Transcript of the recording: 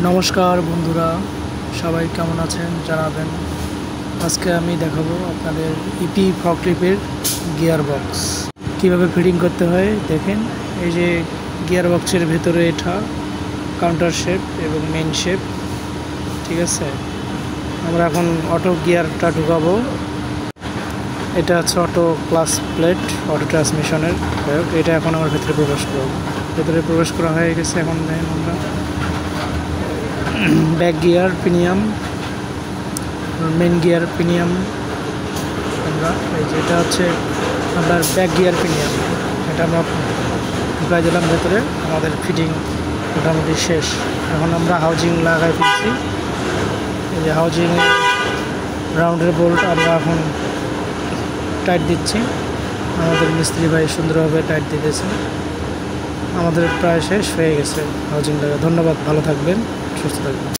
নমস্কার বন্ধুরা, সবাই কেমন আছেন জানাবেন। আজকে আমি দেখাবো আপনাদের ইপি ফকলিফের গিয়ার বক্স কীভাবে ফিটিং করতে হয়। দেখেন, এই যে গিয়ার বক্সের ভেতরে এটা কাউন্টার শেপ এবং মেইন শেপ, ঠিক আছে। আমরা এখন অটো গিয়ারটা ঢুকাবো। এটা হচ্ছে অটো ক্লাস প্লেট, অটো ট্রান্সমিশনের। এটা এখন আমার ভেতরে প্রবেশ করা হয়ে গেছে। এখন দেখেন আমরা ব্যাক গিয়ার পিনিয়াম, মেন গিয়ার পিনিয়াম। আমরা এই যে এটা হচ্ছে আপনার ব্যাক গিয়ার পিনিয়াম, এটা আমরা ঢুকাই দিলাম ভেতরে। আমাদের ফিটিং মোটামুটি শেষ। এখন আমরা হাউজিং লাগাই ফেলছি। এই যে হাউজিং রাউন্ডের বোল্ট আমরা এখন টাইট দিচ্ছি। আমাদের মিস্ত্রি ভাই সুন্দরভাবে টাইট দিতেছে। আমাদের প্রায় শেষ হয়ে গেছে হাউজিং লাগা। ধন্যবাদ, ভালো থাকবেন, সুস্থ থাকবেন।